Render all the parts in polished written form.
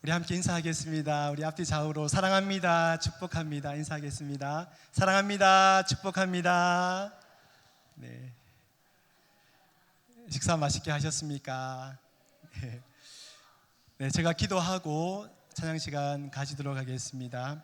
우리 함께 인사하겠습니다. 우리 앞뒤 좌우로 사랑합니다, 축복합니다 인사하겠습니다. 사랑합니다, 축복합니다. 네. 식사 맛있게 하셨습니까? 네, 제가 기도하고 찬양 시간 가지도록 하겠습니다.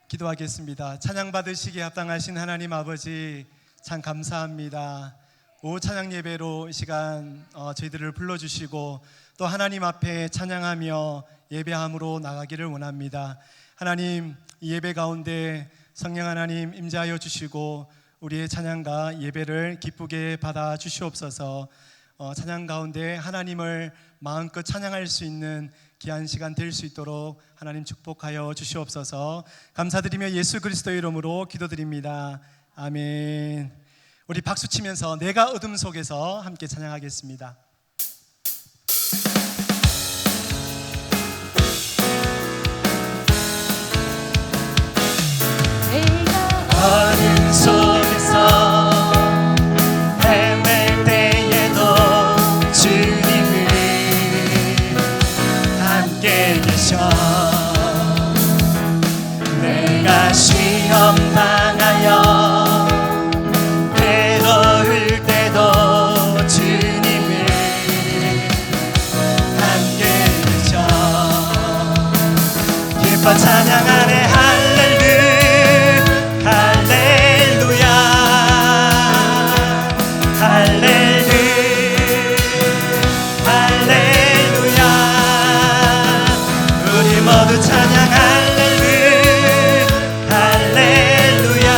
기도하겠습니다. 찬양 받으시기에 합당하신 하나님 아버지, 참 감사합니다. 오 찬양 예배로 이 시간 저희들을 불러주시고 또 하나님 앞에 찬양하며 예배함으로 나가기를 원합니다. 하나님, 이 예배 가운데 성령 하나님 임재하여 주시고 우리의 찬양과 예배를 기쁘게 받아 주시옵소서. 찬양 가운데 하나님을 마음껏 찬양할 수 있는 귀한 시간 될 수 있도록 하나님 축복하여 주시옵소서. 감사드리며 예수 그리스도의 이름으로 기도드립니다. 아멘. 우리 박수 치면서 내가 어둠 속에서 함께 찬양하겠습니다. 어둠 속에서 헤맬 때에도 주님은 함께 계셔. 내가 시험 당하여 괴로울 때도 주님은 함께 계셔. 기뻐 찬양하네 할렐루야. 할렐루야 할렐루야 우리 모두 찬양 할렐루야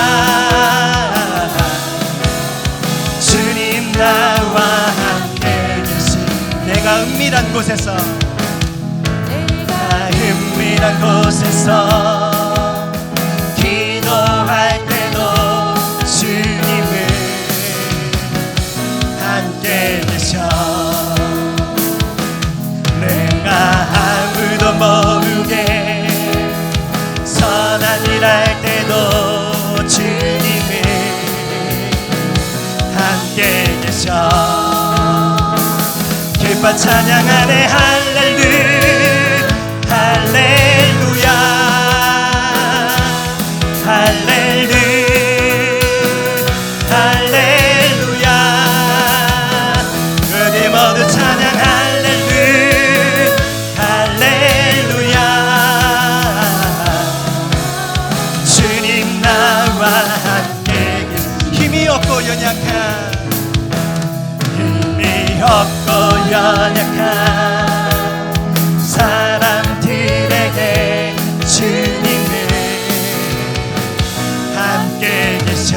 주님 나와 함께 계신 내가 은밀한 곳에서 은밀한 곳에서 기도할 때도 주님은 함께 계셔. 내가 아무도 모르게 선한 일 할 때도 주님은 함께 계셔. 기뻐 찬양하네 할렐루야 할렐루야 할렐루야 우리 모두 찬양 할렐루야 주님 나와 함께 계신 힘이 없고 연약한 사람들에게 주님은 함께 계셔.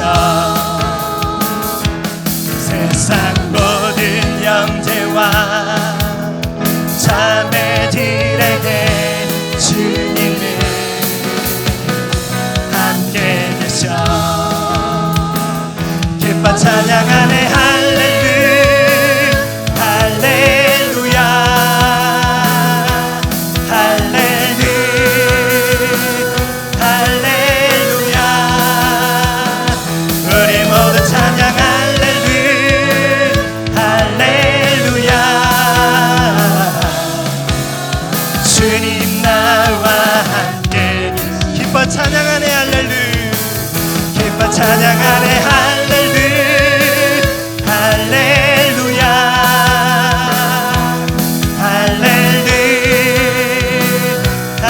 세상 모든 형제와 자매들에게 주님은 함께 계셔. 기뻐 찬양하네 할렐루야 찬양하네 할렐루야. 기뻐 찬양하네 할렐루야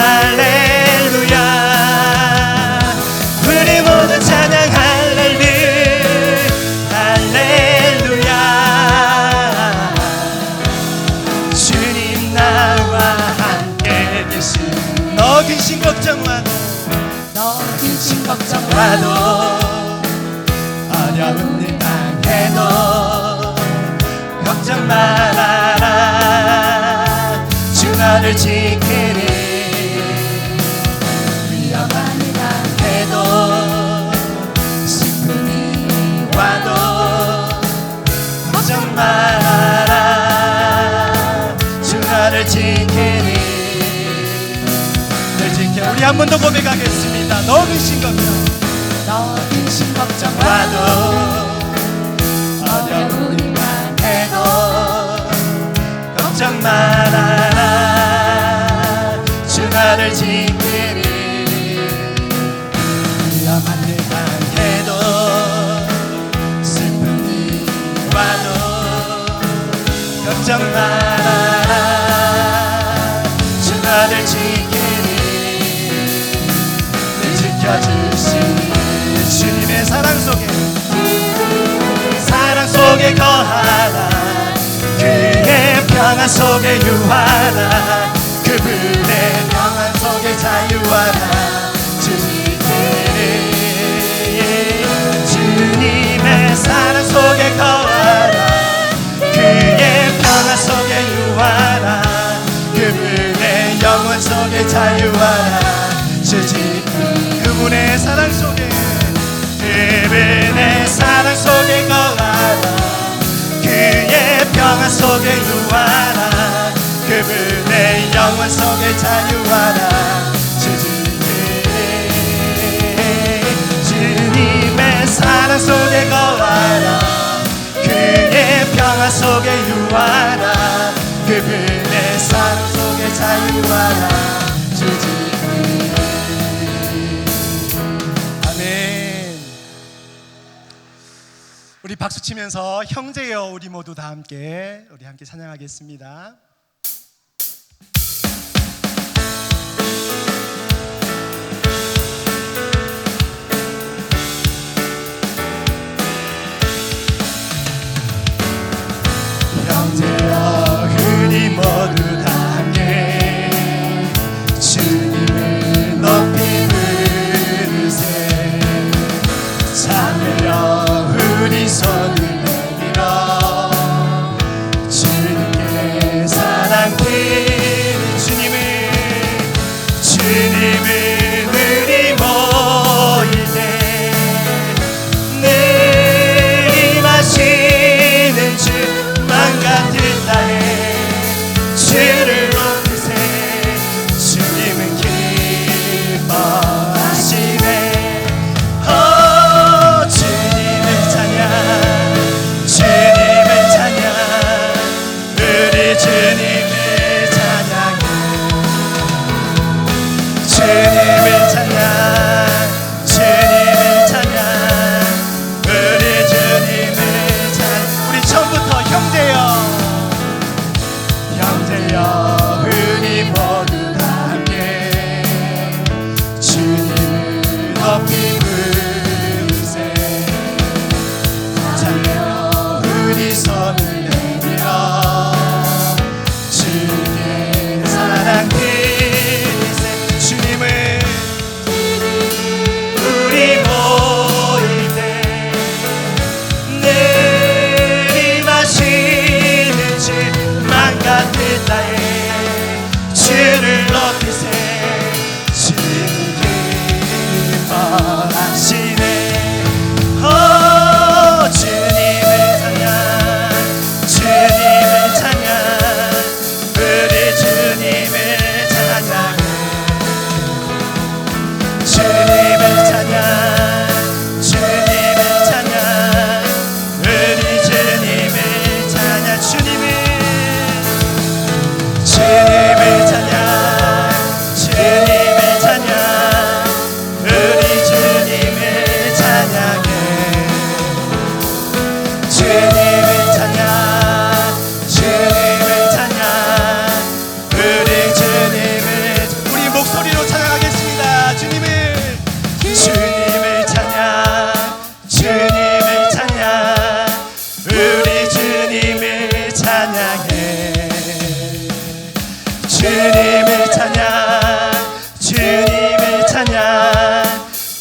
할렐루야 우리 모두 찬양 할렐루야 주님 나와 함께 계신 너 근심 걱정만 근심 걱정과도 어려운 일 당해도 걱정 말아라 주 너를 지키리 위험한 일 당해도 슬픔이 와도 걱정 말아라 주 너를 지키리 우리 한 번 더 고백하겠습니다. 너 근심 걱정 너 근심 걱정과도 어려운 일만 해도 걱정 말아라 지키리 위험한 일 당해도 슬픈 일 와도 걱정 말아라 주 나를 지키리 늘 지켜주시니 주님의 사랑 속에 거하라 그의 평안 속에 유하라 그분의 평안 속에 자유하라 주님의 사랑 속에 거하라 그의 평안 속에 유하라 그분의 영원 속에 자유하라 그분의 사랑 속에 그분의 사랑 속에 거하라 그의 평안 속에 유하라 그분의 영원 속에 자유하라 주님의 사랑 속에 거하라 그의 평안 속에 유하라 그분의 사랑 속에 자유하라 아멘. 우리 박수 치면서 형제여 우리 모두 다 함께 찬양하겠습니다. 형제여 우리 모두 다 함께 주님을 높이 부르세 참으려 우리 손을 내밀어 주님께 사랑 드리 주님을 우리 모일 때 늘 임하시는 주만 같은 나에 주를 높이세 주님은 기뻐하시네 주님을 찬양 우리 주님을 찬양해 주님을 찬양 우리 주님을 찬양 우리 처음부터 형제여 우리 모두 다 함께 주님을 높이 부르세 찬양 우리 손을 내밀어 주님께 사랑 드리세 주님을 우리 모일 때 늘 임하시는 주만 같은 나에 주를 높이세 주님 기뻐하시네 주님을 찬양 우리 주님을 찬양해 주님을 찬양 우리 주님을 찬양 주님을 찬양 우리 주님을 찬양해 주님을 찬양 우리 주님을 우리 목소리로 찬양하겠습니다. 주님을 찬양 우리 주님을 찬양해 주님을 찬양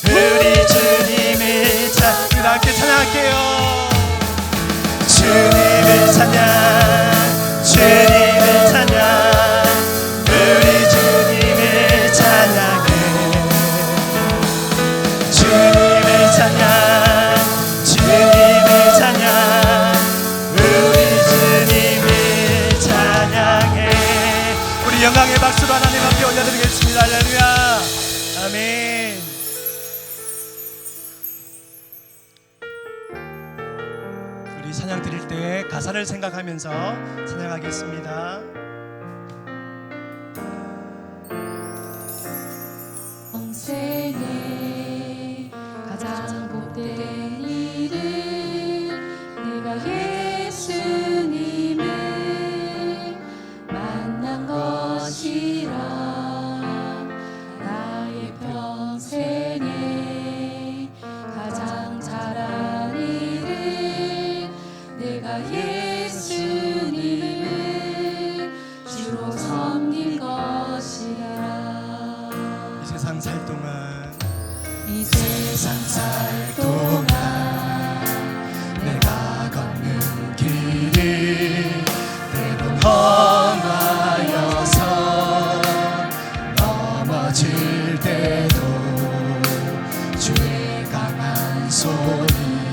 우리 주님을 함께 찬양할게요. 주님을 찬양 우리 주님을 찬양해 주님을 찬양 우리 주님을 찬양해 우리 영광의 박수로 하나님 앞에 올려드리겠습니다. 할렐루야. 아멘. 우리 찬양 드릴 때 가사를 생각하면서 찬양하겠습니다. 평생에 가장 복된 일은 내가 예수님을 만난 것이라. 나의 평생에 가장 잘한 일은 내가 예수님을 주로 섬긴 것이라. 이 세상 살 동안 이 세상 살 동안 내가 걷는 길이 때론 험하여서 넘어질 때도 주의 강한 손이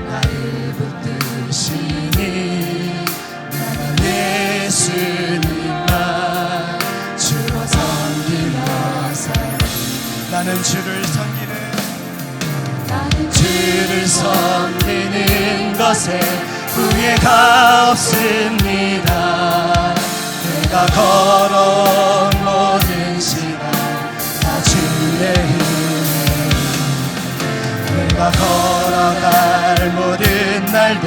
나를 붙드시니 나는 예수님만 주로 섬기며 살리. 나는 주를 섬기는 주를 섬기는 것에 후회가 없습니다. 내가 걸어온 모든 시간 다 주의 은혜, 내가 걸어갈 모든 날도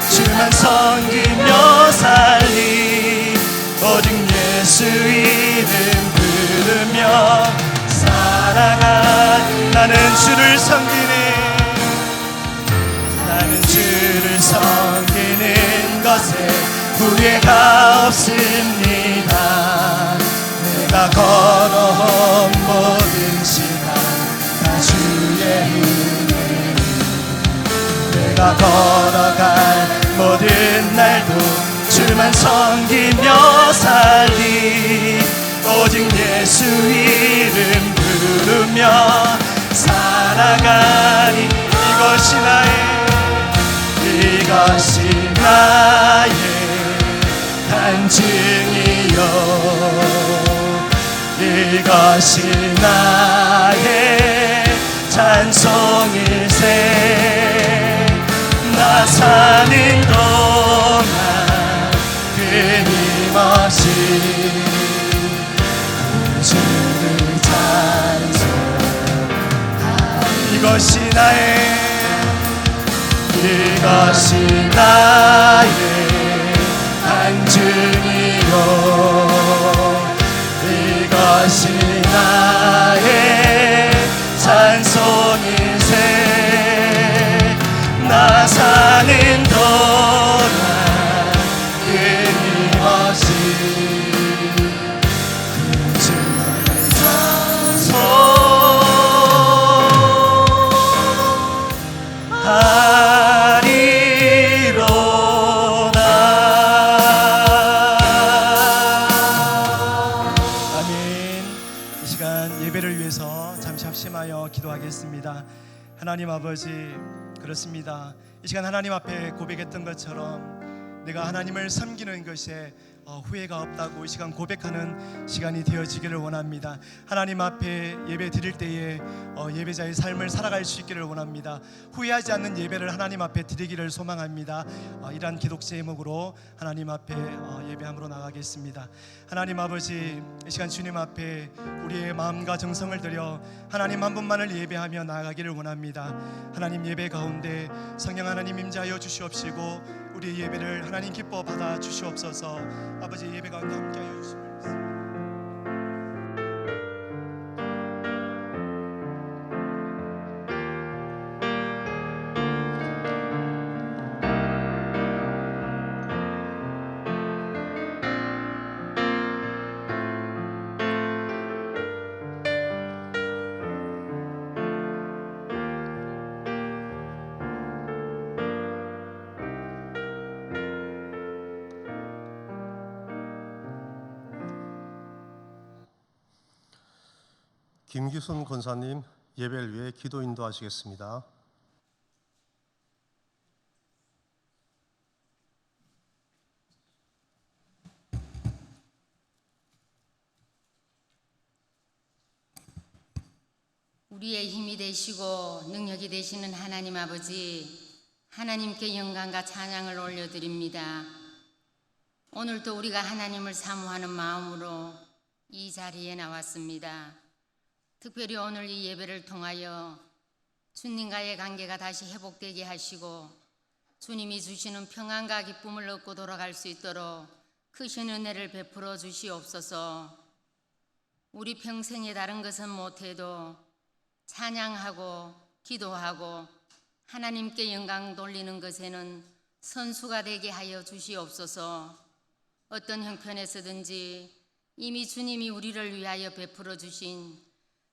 주만 섬기며 살리. 오직 예수 이름 부르며 살아가. 나는 주를 섬기는 주를 섬기는 것에 후회가 없습니다. 내가 걸어온 모든 시간 다 주의 은혜, 내가 걸어갈 모든 날도 주만 섬기며 살리. 오직 예수 이름 부르며 살아가니 이것이 나의 간증이요, 이것이 나의 찬송일세. 나 사는 동안 끊임없이 주를 찬송하리. 이것이 나의 간증이요, 이것이 나의 찬송일세. 나 사는 동안 끊임없이 그 주를 찬송하리로다. 아멘. 이 시간 예배를 위해서 잠시 합심하여 기도하겠습니다. 하나님 아버지, 그렇습니다. 이 시간 하나님 앞에 고백했던 것처럼 내가 하나님을 섬기는 것에 후회가 없다고 이 시간 고백하는 시간이 되어지기를 원합니다. 하나님 앞에 예배 드릴 때에 예배자의 삶을 살아갈 수 있기를 원합니다. 후회하지 않는 예배를 하나님 앞에 드리기를 소망합니다. 이러한 기독 제목으로 하나님 앞에 예배함으로 나가겠습니다. 하나님 아버지, 이 시간 주님 앞에 우리의 마음과 정성을 들여 하나님 한 분만을 예배하며 나아가기를 원합니다. 하나님 예배 가운데 성령 하나님 임재하여 주시옵시고 우리 예배를 하나님 기뻐 받아 주시옵소서. 아버지, 예배 가운데 함께하여 주시옵소서. 김규순 권사님 예배를 위해 기도 인도하시겠습니다. 우리의 힘이 되시고 능력이 되시는 하나님 아버지, 하나님께 영광과 찬양을 올려드립니다. 오늘도 우리가 하나님을 사모하는 마음으로 이 자리에 나왔습니다. 특별히 오늘 이 예배를 통하여 주님과의 관계가 다시 회복되게 하시고 주님이 주시는 평안과 기쁨을 얻고 돌아갈 수 있도록 크신 은혜를 베풀어 주시옵소서. 우리 평생에 다른 것은 못해도 찬양하고 기도하고 하나님께 영광 돌리는 것에는 선수가 되게 하여 주시옵소서. 어떤 형편에서든지 이미 주님이 우리를 위하여 베풀어 주신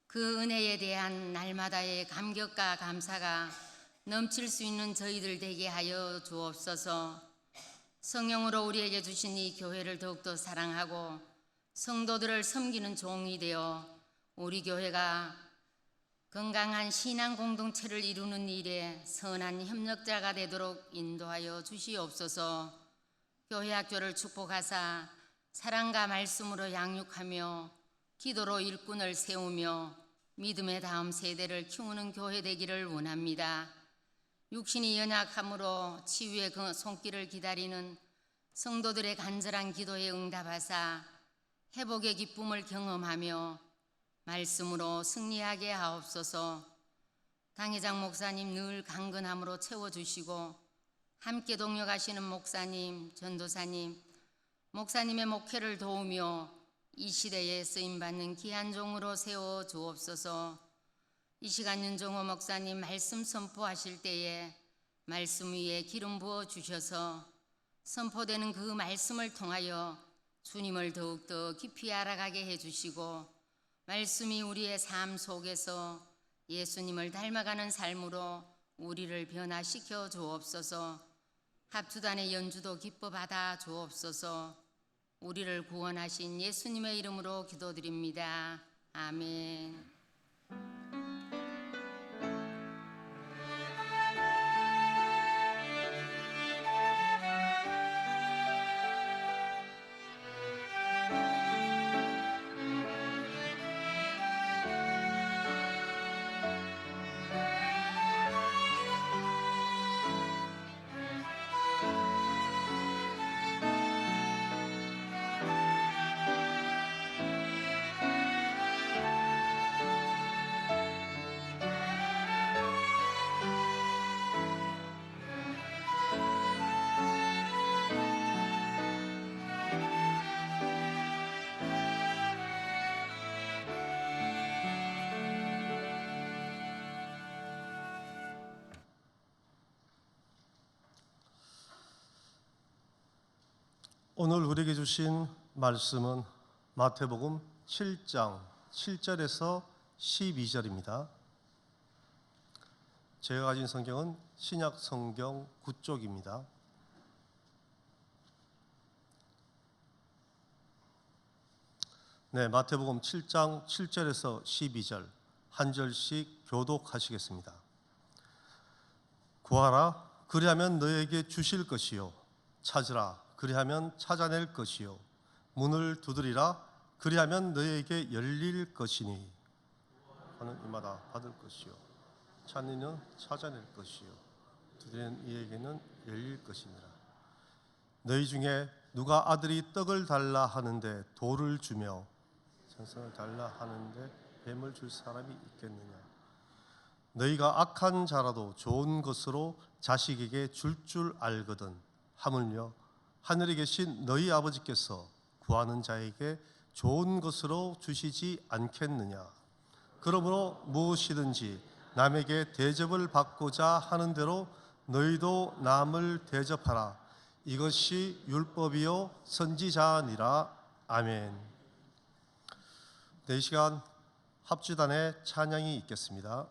그 은혜에 대한 날마다의 감격과 감사가 넘칠 수 있는 저희들 되게 하여 주옵소서. 성령으로 우리에게 주신 이 교회를 더욱더 사랑하고 성도들을 섬기는 종이 되어 우리 교회가 건강한 신앙 공동체를 이루는 일에 선한 협력자가 되도록 인도하여 주시옵소서. 교회 학교를 축복하사 사랑과 말씀으로 양육하며 기도로 일꾼을 세우며 믿음의 다음 세대를 키우는 교회 되기를 원합니다. 육신이 연약함으로 치유의 그 손길을 기다리는 성도들의 간절한 기도에 응답하사 회복의 기쁨을 경험하며 말씀으로 승리하게 하옵소서. 당회장 목사님 늘 강건함으로 채워주시고 함께 동역하시는 목사님, 전도사님, 목사님의 목회를 도우며 이 시대에 쓰임받는 귀한 종으로 세워 주옵소서. 이 시간 윤종호 목사님 말씀 선포하실 때에 말씀 위에 기름 부어 주셔서 선포되는 그 말씀을 통하여 주님을 더욱더 깊이 알아가게 해주시고 말씀이 우리의 삶 속에서 예수님을 닮아가는 삶으로 우리를 변화시켜 주옵소서. 합주단의 연주도 기뻐 받아 주옵소서. 우리를 구원하신 예수님의 이름으로 기도드립니다. 아멘. 오늘 우리에게 주신 말씀은 마태복음 7장 7절에서 12절입니다. 제가 가진 성경은 신약 성경 9쪽입니다. 네, 마태복음 7장 7절에서 12절 한 절씩 교독하시겠습니다. 구하라, 그리하면 너에게 주실 것이요. 찾으라, 그리하면 찾아낼 것이요. 문을 두드리라, 그리하면 너에게 열릴 것이니. 하는 이마다 받을 것이요. 찾는 이는 찾아낼 것이요. 두드리는 이에게는 열릴 것이니라. 너희 중에 누가 아들이 떡을 달라 하는데 돌을 주며 생선을 달라 하는데 뱀을 줄 사람이 있겠느냐. 너희가 악한 자라도 좋은 것으로 자식에게 줄 알거든 하물며 하늘에 계신 너희 아버지께서 구하는 자에게 좋은 것으로 주시지 않겠느냐. 그러므로 무엇이든지 남에게 대접을 받고자 하는 대로 너희도 남을 대접하라. 이것이 율법이요 선지자니라. 아멘. 네, 이 시간 합주단의 찬양이 있겠습니다.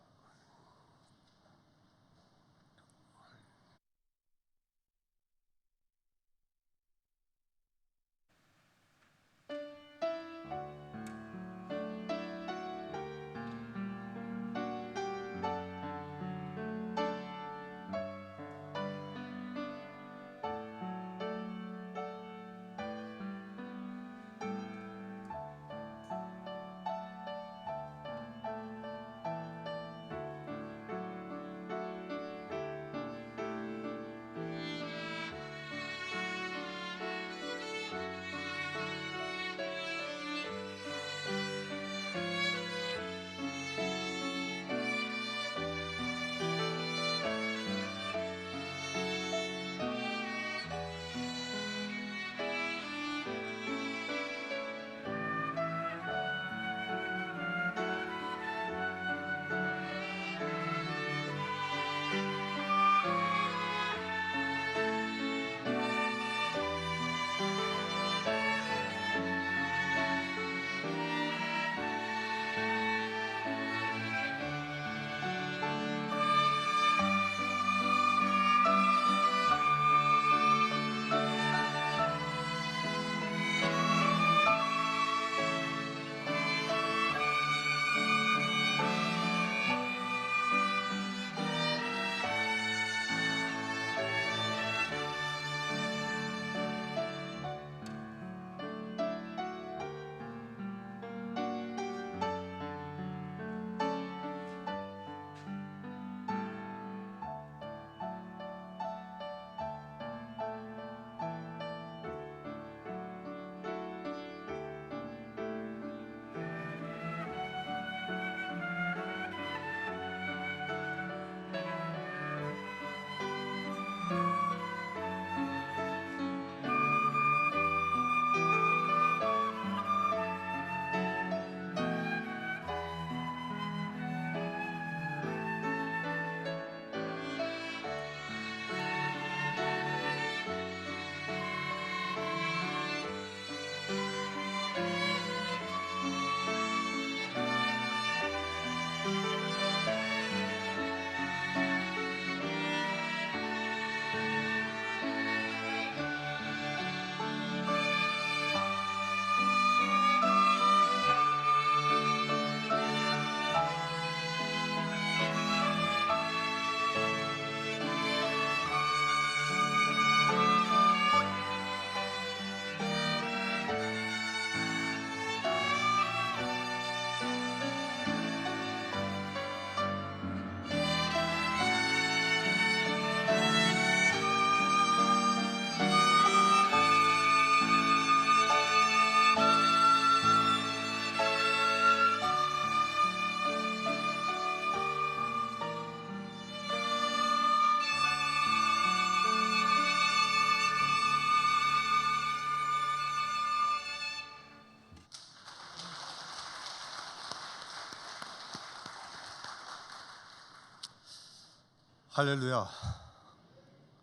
할렐루야.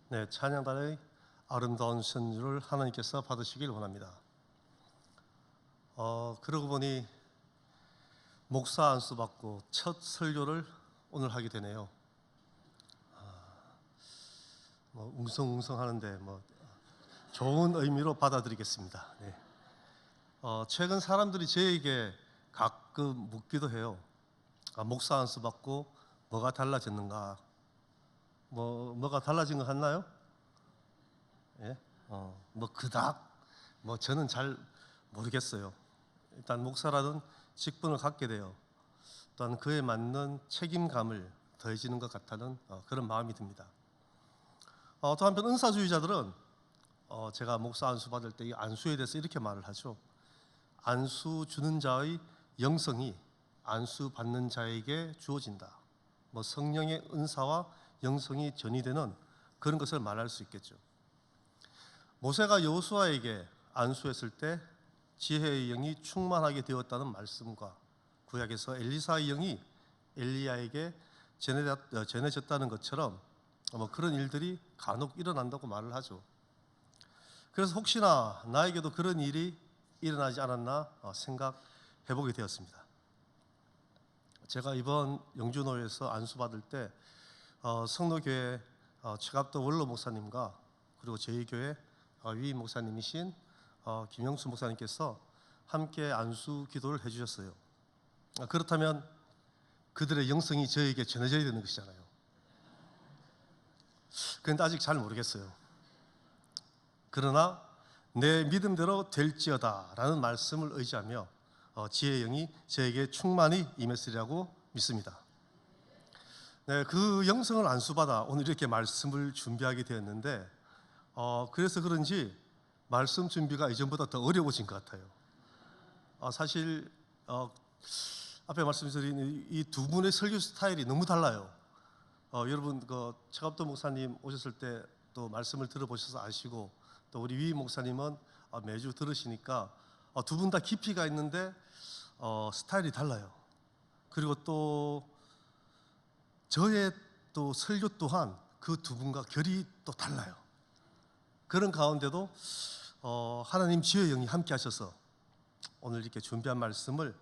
네, 찬양단의 아름다운 선율을 하나님께서 받으시길 원합니다. 그러고 보니 목사 안수 받고 첫 설교를 오늘 하게 되네요. 웅성웅성 하는데 좋은 의미로 받아들이겠습니다. 네. 최근 사람들이 저에게 가끔 묻기도 해요. 목사 안수 받고 뭐가 달라졌는가? 뭐가 달라진 거 같나요? 예? 그닥 저는 잘 모르겠어요. 일단 목사라는 직분을 갖게 돼요. 또한 그에 맞는 책임감을 더해지는 것 같다는 그런 마음이 듭니다. 또 한편 은사주의자들은 제가 목사 안수 받을 때 이 안수에 대해서 이렇게 말을 하죠. 안수 주는 자의 영성이 안수 받는 자에게 주어진다. 성령의 은사와 영성이 전이되는 그런 것을 말할 수 있겠죠. 모세가 여호수아에게 안수했을 때 지혜의 영이 충만하게 되었다는 말씀과 구약에서 엘리사의 영이 엘리야에게 전해졌다는 것처럼 그런 일들이 간혹 일어난다고 말을 하죠. 그래서 혹시나 나에게도 그런 일이 일어나지 않았나 생각해보게 되었습니다. 제가 이번 영주노회에서 안수받을 때 성노교회 최갑도 원로 목사님과 그리고 저희 교회 위임 목사님이신 김영수 목사님께서 함께 안수 기도를 해주셨어요. 그렇다면 그들의 영성이 저에게 전해져야 되는 것이잖아요. 그런데 아직 잘 모르겠어요. 그러나 내 믿음대로 될지어다 라는 말씀을 의지하며 지혜의 영이 저에게 충만히 임했으리라고 믿습니다. 네, 그 영성을 안수받아 오늘 이렇게 말씀을 준비하게 되었는데 그래서 그런지 말씀 준비가 이전보다 더 어려워진 것 같아요. 사실 앞에 말씀드린 이 두 분의 설교 스타일이 너무 달라요. 여러분 최갑도 목사님 오셨을 때 또 말씀을 들어보셔서 아시고 또 우리 위 목사님은 매주 들으시니까 두 분 다 깊이가 있는데 스타일이 달라요. 그리고 또 저의 또 설교 또한 그 두 분과 결이 또 달라요. 그런 가운데도 하나님 지혜의 영이 함께 하셔서 오늘 이렇게 준비한 말씀을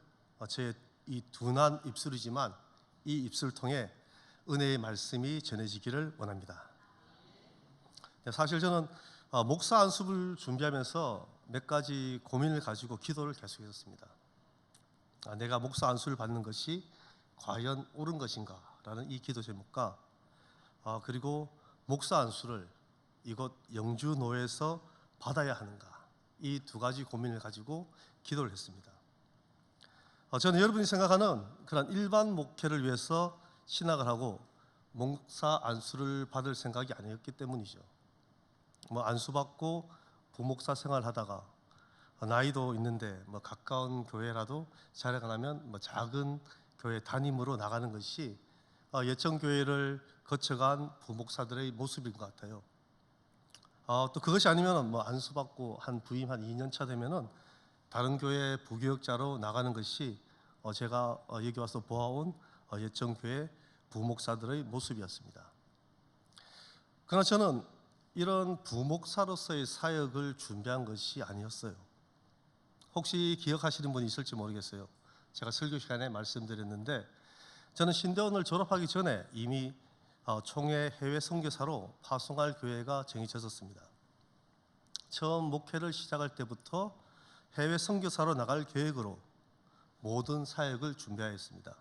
제 이 둔한 입술이지만 이 입술을 통해 은혜의 말씀이 전해지기를 원합니다. 사실 저는 목사 안수를 준비하면서 몇 가지 고민을 가지고 기도를 계속했었습니다. 내가 목사 안수를 받는 것이 과연 옳은 것인가 라는 이 기도 제목과 그리고 목사 안수를 이곳 영주노회에서 받아야 하는가, 이 두 가지 고민을 가지고 기도를 했습니다. 저는 여러분이 생각하는 그런 일반 목회를 위해서 신학을 하고 목사 안수를 받을 생각이 아니었기 때문이죠. 안수받고 부목사 생활하다가 나이도 있는데 가까운 교회라도 자리가 나면 작은 교회 담임으로 나가는 것이 예천교회를 거쳐간 부목사들의 모습인 것 같아요. 또 그것이 아니면 안수받고 부임 한 2년 차 되면은 다른 교회 부교역자로 나가는 것이 제가 여기 와서 보아온 예천교회 부목사들의 모습이었습니다. 그러나 저는 이런 부목사로서의 사역을 준비한 것이 아니었어요. 혹시 기억하시는 분이 있을지 모르겠어요. 제가 설교 시간에 말씀드렸는데 저는 신대원을 졸업하기 전에 이미 총회 해외 선교사로 파송할 교회가 정해졌었습니다. 처음 목회를 시작할 때부터 해외 선교사로 나갈 계획으로 모든 사역을 준비하였습니다.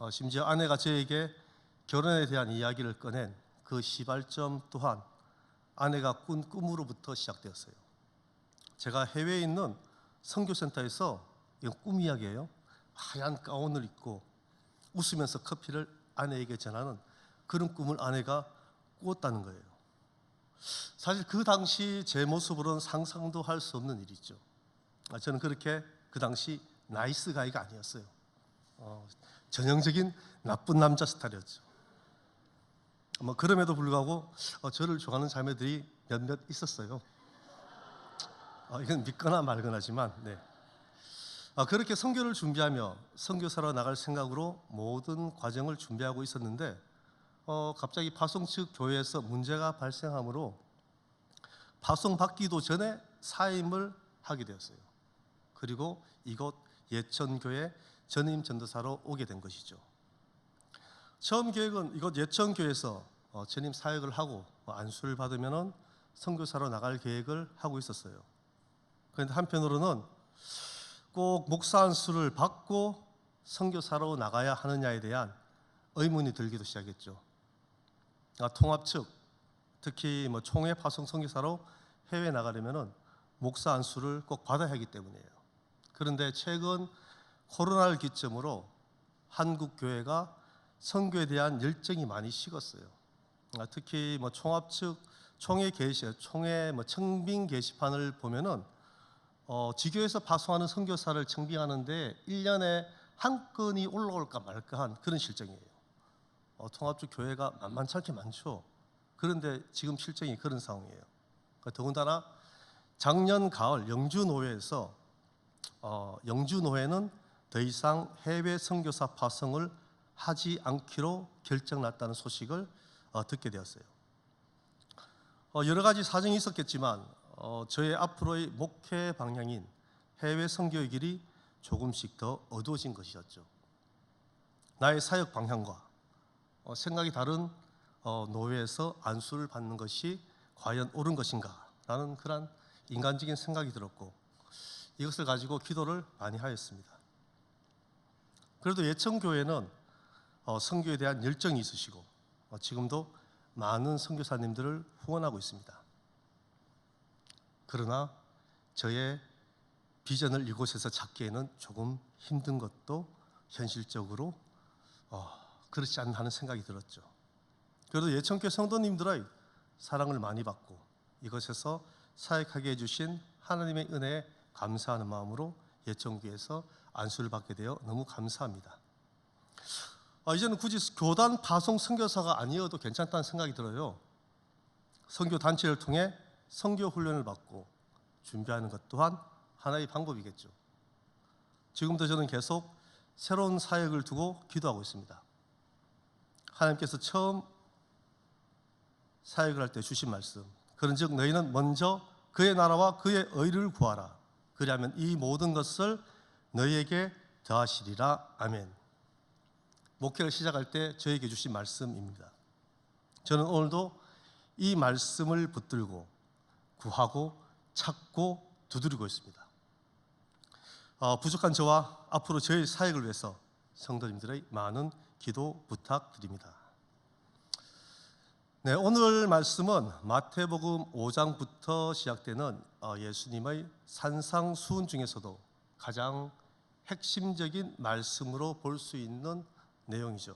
심지어 아내가 저에게 결혼에 대한 이야기를 꺼낸 그 시발점 또한 아내가 꾼 꿈으로부터 시작되었어요. 제가 해외에 있는 선교센터에서, 이건 꿈 이야기예요, 하얀 가운을 입고 웃으면서 커피를 아내에게 전하는 그런 꿈을 아내가 꾸었다는 거예요. 사실 그 당시 제 모습으로는 상상도 할 수 없는 일이죠. 저는 그렇게 그 당시 나이스 가이가 아니었어요. 전형적인 나쁜 남자 스타일이었죠. 그럼에도 불구하고 저를 좋아하는 자매들이 몇몇 있었어요. 이건 믿거나 말거나지만, 네. 그렇게 선교를 준비하며 선교사로 나갈 생각으로 모든 과정을 준비하고 있었는데 갑자기 파송 측 교회에서 문제가 발생하므로 파송 받기도 전에 사임을 하게 되었어요. 그리고 이곳 예천교회 전임 전도사로 오게 된 것이죠. 처음 계획은 이곳 예천교회에서 전임 사역을 하고 안수를 받으면 선교사로 나갈 계획을 하고 있었어요. 그런데 한편으로는 꼭 목사 안수를 받고 선교사로 나가야 하느냐에 대한 의문이 들기도 시작했죠. 통합 측, 특히 총회 파송 선교사로 해외 나가려면 목사 안수를 꼭 받아야 하기 때문이에요. 그런데 최근 코로나를 기점으로 한국 교회가 선교에 대한 열정이 많이 식었어요. 특히 총합 측 총회 청빙 게시판을 보면은 지교에서 파송하는 선교사를 청빙하는데 1년에 한 건이 올라올까 말까한 그런 실정이에요. 통합 측 교회가 만만찮게 많죠. 그런데 지금 실정이 그런 상황이에요. 더군다나 작년 가을 영주노회에서 영주노회는 더 이상 해외 선교사 파송을 하지 않기로 결정났다는 소식을 듣게 되었어요. 여러 가지 사정이 있었겠지만 저의 앞으로의 목회 방향인 해외 선교의 길이 조금씩 더 어두워진 것이었죠. 나의 사역 방향과 생각이 다른 노회에서 안수를 받는 것이 과연 옳은 것인가 라는 그런 인간적인 생각이 들었고 이것을 가지고 기도를 많이 하였습니다. 그래도 예천교회는 선교에 대한 열정이 있으시고 지금도 많은 선교사님들을 후원하고 있습니다. 그러나 저의 비전을 이곳에서 찾기에는 조금 힘든 것도 현실적으로 그렇지 않나 하는 생각이 들었죠. 그래도 예천교회 성도님들의 사랑을 많이 받고 이것에서 사역하게 해주신 하나님의 은혜에 감사하는 마음으로 예천교회에서 안수를 받게 되어 너무 감사합니다. 이제는 굳이 교단 파송 선교사가 아니어도 괜찮다는 생각이 들어요. 선교 단체를 통해 선교 훈련을 받고 준비하는 것 또한 하나의 방법이겠죠. 지금도 저는 계속 새로운 사역을 두고 기도하고 있습니다. 하나님께서 처음 사역을 할 때 주신 말씀, 그런즉 너희는 먼저 그의 나라와 그의 의를 구하라. 그리하면 이 모든 것을 너희에게 더하시리라. 아멘. 목회를 시작할 때 저에게 주신 말씀입니다. 저는 오늘도 이 말씀을 붙들고 구하고 찾고 두드리고 있습니다. 부족한 저와 앞으로 저의 사역을 위해서 성도님들의 많은 기도 부탁드립니다. 네, 오늘 말씀은 마태복음 5장부터 시작되는 예수님의 산상수훈 중에서도 가장 핵심적인 말씀으로 볼 수 있는 내용이죠.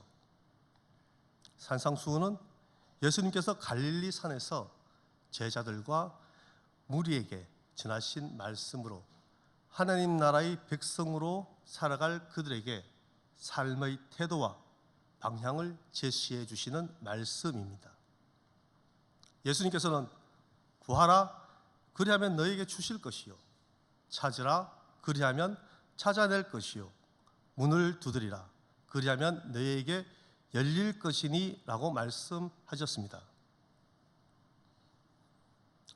산상수훈은 예수님께서 갈릴리 산에서 제자들과 무리에게 전하신 말씀으로 하나님 나라의 백성으로 살아갈 그들에게 삶의 태도와 방향을 제시해 주시는 말씀입니다. 예수님께서는 구하라 그리하면 너에게 주실 것이요 찾으라 그리하면 찾아낼 것이요 문을 두드리라 그리하면 너에게 열릴 것이니 라고 말씀하셨습니다.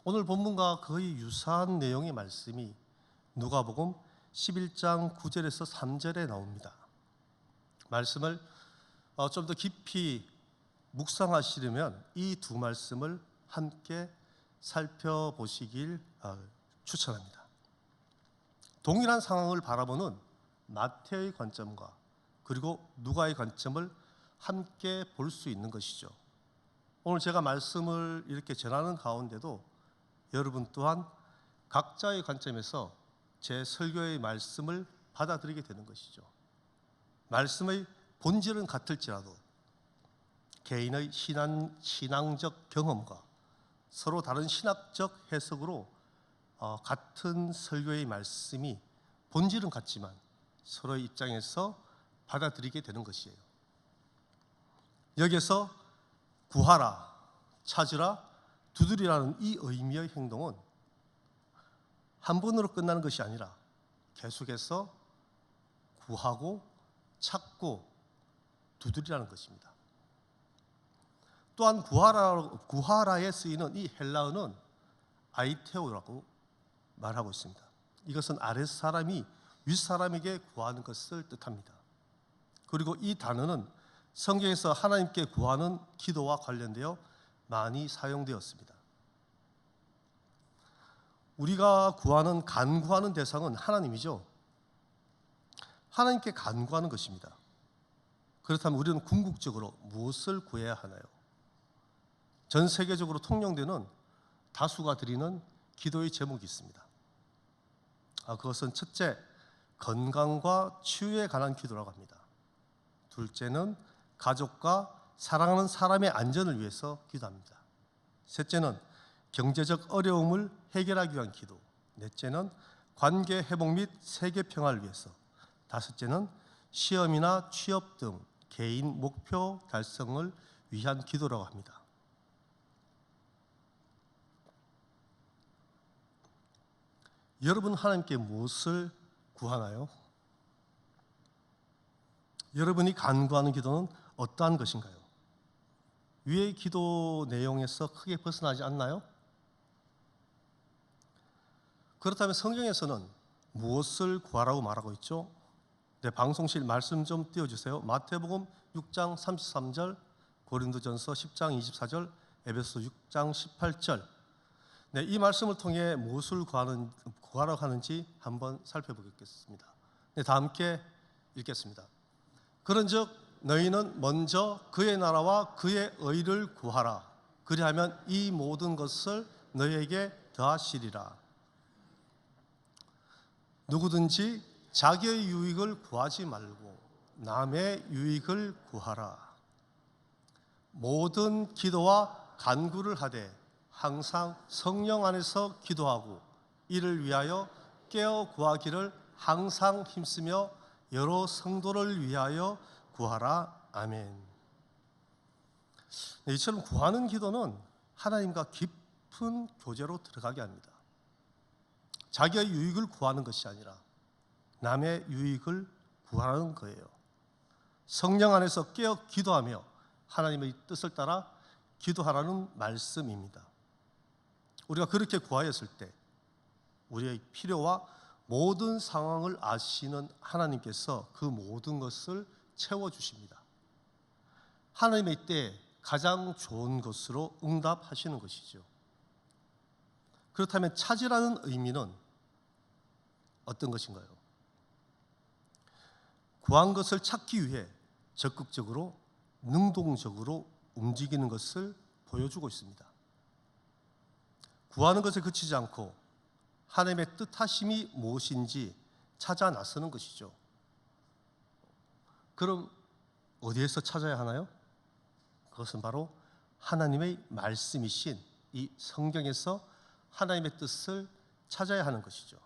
오늘 본문과 거의 유사한 내용의 말씀이 누가복음 11장 9절에서 3절에 나옵니다. 말씀을 좀 더 깊이 묵상하시려면 이 두 말씀을 함께 살펴보시길 추천합니다. 동일한 상황을 바라보는 마태의 관점과 그리고 누가의 관점을 함께 볼 수 있는 것이죠. 오늘 제가 말씀을 이렇게 전하는 가운데도 여러분 또한 각자의 관점에서 제 설교의 말씀을 받아들이게 되는 것이죠. 말씀의 본질은 같을지라도 개인의 신앙적 경험과 서로 다른 신학적 해석으로 같은 설교의 말씀이 본질은 같지만 서로의 입장에서 받아들이게 되는 것이에요. 여기서 구하라, 찾으라, 두드리라는 이 의미의 행동은 한 번으로 끝나는 것이 아니라 계속해서 구하고 찾고 두드리라는 것입니다. 또한 구하라에 쓰이는 이 헬라어는 아이테오라고 말하고 있습니다. 이것은 아랫사람이 윗사람에게 구하는 것을 뜻합니다. 그리고 이 단어는 성경에서 하나님께 구하는 기도와 관련되어 많이 사용되었습니다. 우리가 간구하는 대상은 하나님이죠. 하나님께 간구하는 것입니다. 그렇다면 우리는 궁극적으로 무엇을 구해야 하나요? 전 세계적으로 통용되는 다수가 드리는 기도의 제목이 있습니다. 그것은 첫째, 건강과 치유에 관한 기도라고 합니다. 둘째는 가족과 사랑하는 사람의 안전을 위해서 기도합니다. 셋째는 경제적 어려움을 해결하기 위한 기도. 넷째는 관계 회복 및 세계 평화를 위해서. 다섯째는 시험이나 취업 등 개인 목표 달성을 위한 기도라고 합니다. 여러분 하나님께 무엇을 구하나요? 여러분이 간구하는 기도는 어떠한 것인가요? 위의 기도 내용에서 크게 벗어나지 않나요? 그렇다면 성경에서는 무엇을 구하라고 말하고 있죠? 네, 방송실 말씀 좀 띄워주세요. 마태복음 6장 33절, 고린도전서 10장 24절, 에베소 6장 18절. 네, 이 말씀을 통해 무엇을 구하라고 하는지 한번 살펴보겠습니다. 네, 다 함께 읽겠습니다. 그런즉 너희는 먼저 그의 나라와 그의 의를 구하라. 그리하면 이 모든 것을 너희에게 더하시리라. 누구든지 자기의 유익을 구하지 말고 남의 유익을 구하라. 모든 기도와 간구를 하되 항상 성령 안에서 기도하고 이를 위하여 깨어 구하기를 항상 힘쓰며 여러 성도를 위하여 구하라. 아멘. 네, 이처럼 구하는 기도는 하나님과 깊은 교제로 들어가게 합니다. 자기의 유익을 구하는 것이 아니라 남의 유익을 구하는 거예요. 성령 안에서 깨어 기도하며 하나님의 뜻을 따라 기도하라는 말씀입니다. 우리가 그렇게 구하였을 때 우리의 필요와 모든 상황을 아시는 하나님께서 그 모든 것을 채워주십니다. 하나님의 때에 가장 좋은 것으로 응답하시는 것이죠. 그렇다면 찾으라는 의미는 어떤 것인가요? 구한 것을 찾기 위해 적극적으로 능동적으로 움직이는 것을 보여주고 있습니다. 구하는 것에 그치지 않고 하나님의 뜻하심이 무엇인지 찾아 나서는 것이죠. 그럼 어디에서 찾아야 하나요? 그것은 바로 하나님의 말씀이신 이 성경에서 하나님의 뜻을 찾아야 하는 것이죠.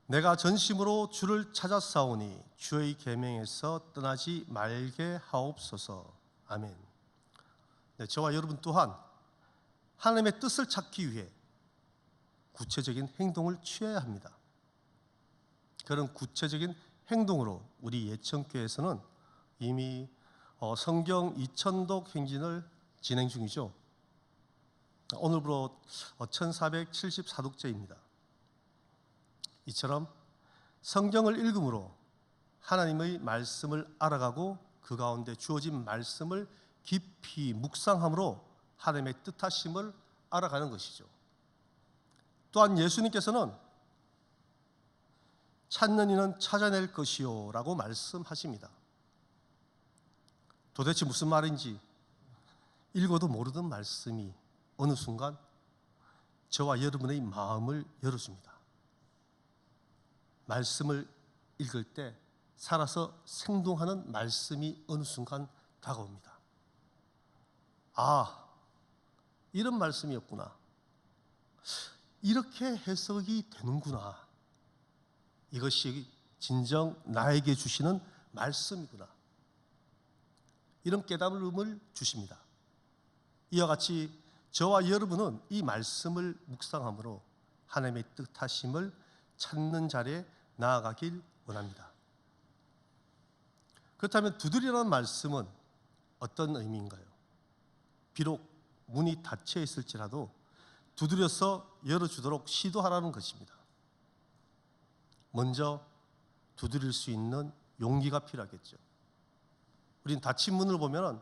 내가 전심으로 주를 찾았사오니 주의 계명에서 떠나지 말게 하옵소서. 아멘. 네, 저와 여러분 또한 하나님의 뜻을 찾기 위해 구체적인 행동을 취해야 합니다. 그런 구체적인 행동으로 우리 예천교회에서는 이미 성경 2000독 행진을 진행 중이죠. 오늘부로 1474독째입니다. 이처럼 성경을 읽음으로 하나님의 말씀을 알아가고 그 가운데 주어진 말씀을 깊이 묵상함으로 하나님의 뜻하심을 알아가는 것이죠. 또한 예수님께서는 찾는 이는 찾아낼 것이요 라고 말씀하십니다. 도대체 무슨 말인지 읽어도 모르던 말씀이 어느 순간 저와 여러분의 마음을 열어줍니다. 말씀을 읽을 때 살아서 생동하는 말씀이 어느 순간 다가옵니다. 아, 이런 말씀이었구나. 이렇게 해석이 되는구나. 이것이 진정 나에게 주시는 말씀이구나. 이런 깨달음을 주십니다. 이와 같이 저와 여러분은 이 말씀을 묵상함으로 하나님의 뜻하심을 찾는 자리에 나아가길 원합니다. 그렇다면 두드리라는 말씀은 어떤 의미인가요? 비록 문이 닫혀 있을지라도 두드려서 열어주도록 시도하라는 것입니다. 먼저 두드릴 수 있는 용기가 필요하겠죠. 우린 닫힌 문을 보면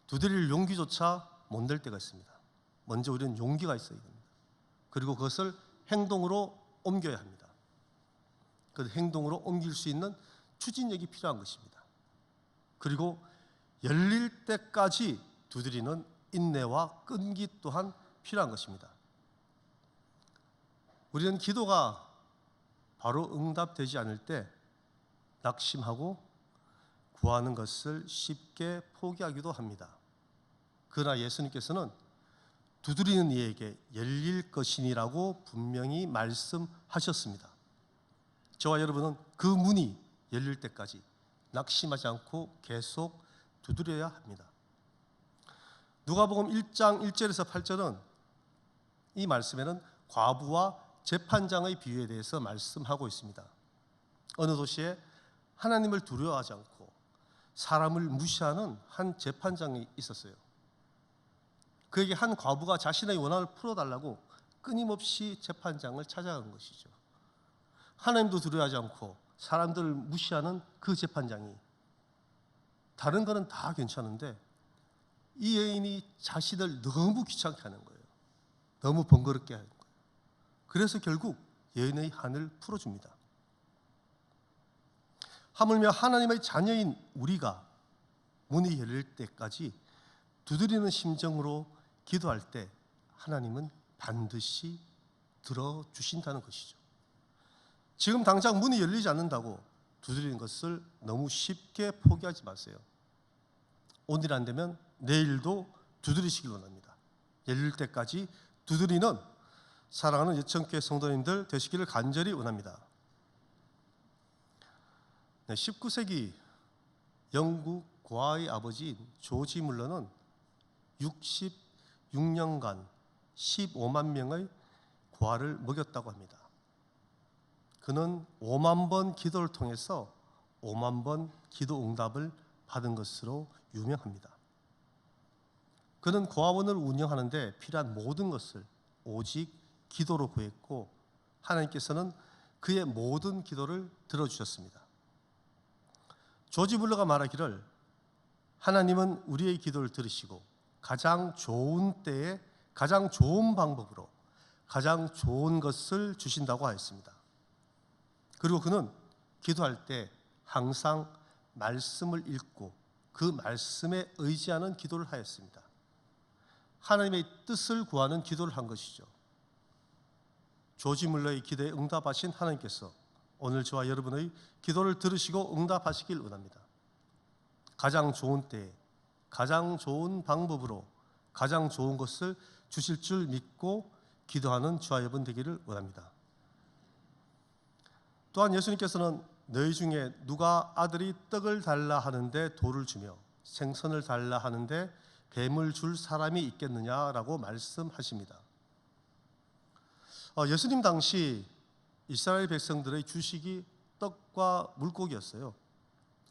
두드릴 용기조차 못 낼 때가 있습니다. 먼저 우리는 용기가 있어야 됩니다. 그리고 그것을 행동으로 옮겨야 합니다. 그 행동으로 옮길 수 있는 추진력이 필요한 것입니다. 그리고 열릴 때까지 두드리는 인내와 끈기 또한 필요한 것입니다. 우리는 기도가 바로 응답되지 않을 때 낙심하고 구하는 것을 쉽게 포기하기도 합니다. 그러나 예수님께서는 두드리는 이에게 열릴 것이니라고 분명히 말씀하셨습니다. 저와 여러분은 그 문이 열릴 때까지 낙심하지 않고 계속 두드려야 합니다. 누가복음 1장 1절에서 8절은 이 말씀에는 과부와 재판장의 비유에 대해서 말씀하고 있습니다. 어느 도시에 하나님을 두려워하지 않고 사람을 무시하는 한 재판장이 있었어요. 그에게 한 과부가 자신의 원한을 풀어달라고 끊임없이 재판장을 찾아간 것이죠. 하나님도 두려워하지 않고 사람들을 무시하는 그 재판장이 다른 거는 다 괜찮은데 이 여인이 자신을 너무 귀찮게 하는 거예요. 너무 번거롭게 하는 거예요. 그래서 결국 여인의 한을 풀어줍니다. 하물며 하나님의 자녀인 우리가 문이 열릴 때까지 두드리는 심정으로 기도할 때 하나님은 반드시 들어주신다는 것이죠. 지금 당장 문이 열리지 않는다고 두드리는 것을 너무 쉽게 포기하지 마세요. 오늘 안 되면 내일도 두드리시길 원합니다. 열릴 때까지 두드리는 사랑하는 예천교회 성도님들 되시기를 간절히 원합니다. 19세기 영국 고아의 아버지인 조지 물러는 66년간 15만 명의 고아를 먹였다고 합니다. 그는 5만 번 기도를 통해서 5만 번 기도 응답을 받은 것으로 유명합니다. 그는 고아원을 운영하는데 필요한 모든 것을 오직 기도로 구했고 하나님께서는 그의 모든 기도를 들어주셨습니다. 조지 물러가 말하기를 하나님은 우리의 기도를 들으시고 가장 좋은 때에 가장 좋은 방법으로 가장 좋은 것을 주신다고 하였습니다. 그리고 그는 기도할 때 항상 말씀을 읽고 그 말씀에 의지하는 기도를 하였습니다. 하나님의 뜻을 구하는 기도를 한 것이죠. 조지 물러의 기도에 응답하신 하나님께서 오늘 저와 여러분의 기도를 들으시고 응답하시길 원합니다. 가장 좋은 때에 가장 좋은 방법으로 가장 좋은 것을 주실 줄 믿고 기도하는 저와 여러분 되기를 원합니다. 또한 예수님께서는 너희 중에 누가 아들이 떡을 달라 하는데 돌을 주며 생선을 달라 하는데 뱀을 줄 사람이 있겠느냐라고 말씀하십니다. 예수님 당시 이스라엘 백성들의 주식이 떡과 물고기였어요.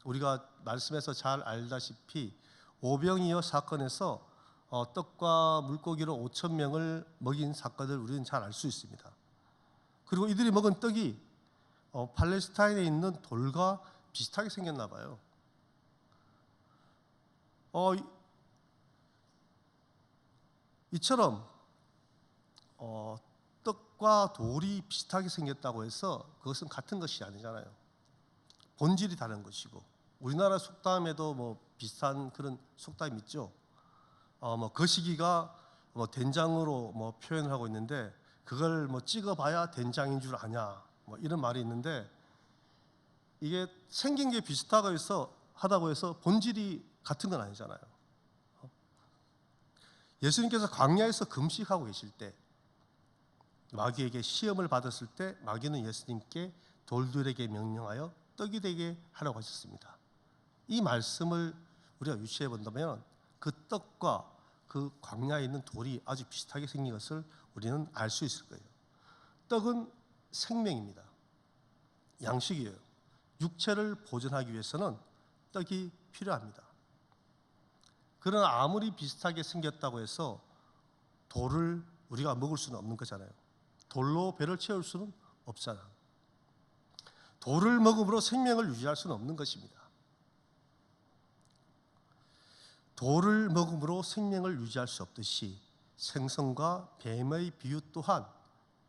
우리가 말씀에서 잘 알다시피 오병이어 사건에서 떡과 물고기로 5천 명을 먹인 사건을 우리는 잘 알 수 있습니다. 그리고 이들이 먹은 떡이 팔레스타인에 있는 돌과 비슷하게 생겼나 봐요. 이처럼 떡과 돌이 비슷하게 생겼다고 해서 그것은 같은 것이 아니잖아요. 본질이 다른 것이고 우리나라 속담에도 뭐 비슷한 그런 속담이 있죠. 거시기가 된장으로 표현을 하고 있는데 그걸 찍어봐야 된장인 줄 아냐 이런 말이 있는데 이게 생긴 게 비슷하다고 해서 본질이 같은 건 아니잖아요. 예수님께서 광야에서 금식하고 계실 때 마귀에게 시험을 받았을 때 마귀는 예수님께 돌들에게 명령하여 떡이 되게 하라고 하셨습니다. 이 말씀을 우리가 유추해 본다면 그 떡과 그 광야에 있는 돌이 아주 비슷하게 생긴 것을 우리는 알 수 있을 거예요. 떡은 생명입니다. 양식이에요. 육체를 보존하기 위해서는 떡이 필요합니다. 그러나 아무리 비슷하게 생겼다고 해서 돌을 우리가 먹을 수는 없는 거잖아요. 돌로 배를 채울 수는 없잖아. 돌을 먹음으로 생명을 유지할 수는 없는 것입니다. 돌을 먹음으로 생명을 유지할 수 없듯이 생선과 뱀의 비유 또한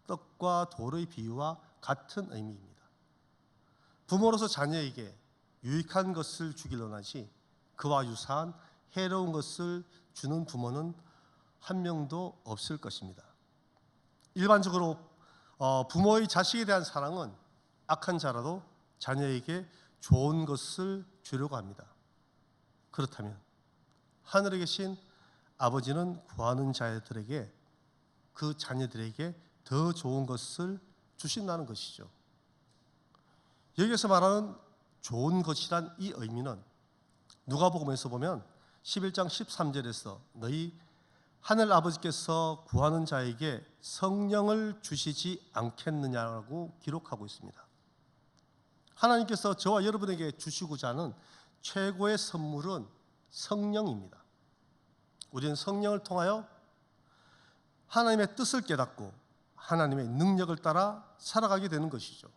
떡과 돌의 비유와 같은 의미입니다. 부모로서 자녀에게 유익한 것을 주길 원하지 그와 유사한 해로운 것을 주는 부모는 한 명도 없을 것입니다. 일반적으로 부모의 자식에 대한 사랑은 악한 자라도 자녀에게 좋은 것을 주려고 합니다. 그렇다면 하늘에 계신 아버지는 구하는 자들에게 그 자녀들에게 더 좋은 것을 주신다는 것이죠. 여기서 말하는 좋은 것이란 이 의미는 누가복음에서 보면 11장 13절에서 너희 하늘 아버지께서 구하는 자에게 성령을 주시지 않겠느냐고 기록하고 있습니다. 하나님께서 저와 여러분에게 주시고자 하는 최고의 선물은 성령입니다. 우리는 성령을 통하여 하나님의 뜻을 깨닫고 하나님의 능력을 따라 살아가게 되는 것이죠.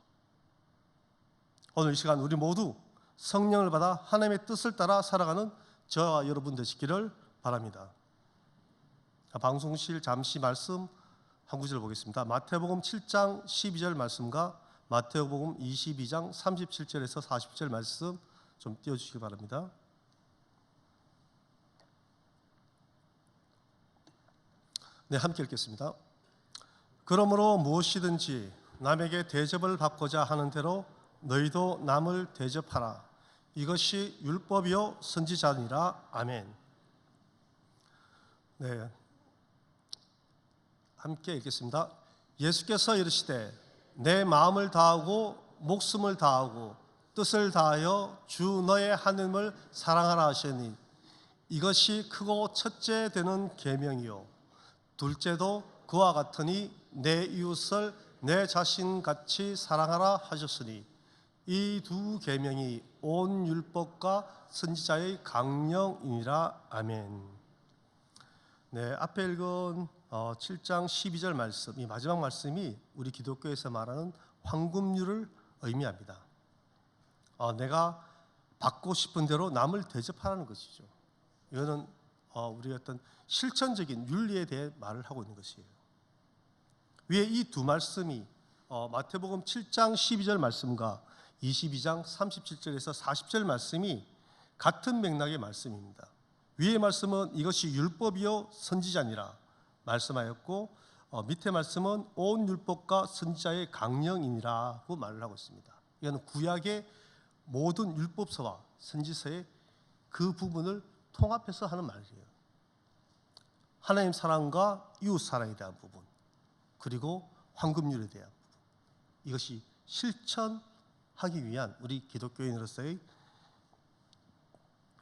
오늘 이 시간 우리 모두 성령을 받아 하나님의 뜻을 따라 살아가는 저와 여러분 되시기를 바랍니다. 방송실 잠시 말씀 한 구절 보겠습니다. 마태복음 7장 12절 말씀과 마태복음 22장 37절에서 40절 말씀 좀 띄워주시기 바랍니다. 네, 함께 읽겠습니다. 그러므로 무엇이든지 남에게 대접을 받고자 하는 대로 너희도 남을 대접하라. 이것이 율법이요 선지자니라. 아멘. 네, 함께 읽겠습니다. 예수께서 이르시되 내 마음을 다하고 목숨을 다하고 뜻을 다하여 주 너의 하나님을 사랑하라 하시니 이것이 크고 첫째 되는 계명이요 둘째도 그와 같으니 내 이웃을 내 자신같이 사랑하라 하셨으니 이 두 계명이 온 율법과 선지자의 강령이니라. 아멘. 네, 앞에 읽은 7장 12절 말씀, 이 마지막 말씀이 우리 기독교에서 말하는 황금률을 의미합니다. 내가 받고 싶은 대로 남을 대접하라는 것이죠. 이거는 우리가 어떤 실천적인 윤리에 대해 말을 하고 있는 것이에요. 위에 이 두 말씀이 마태복음 7장 12절 말씀과 22장 37절에서 40절 말씀이 같은 맥락의 말씀입니다. 위의 말씀은 이것이 율법이요 선지자니라 말씀하였고 밑에 말씀은 온 율법과 선지자의 강령이니라고 말을 하고 있습니다. 이거는 구약의 모든 율법서와 선지서의 그 부분을 통합해서 하는 말이에요. 하나님 사랑과 이웃 사랑에 대한 부분, 그리고 황금률에 대한 부분, 이것이 실천하기 위한 우리 기독교인으로서의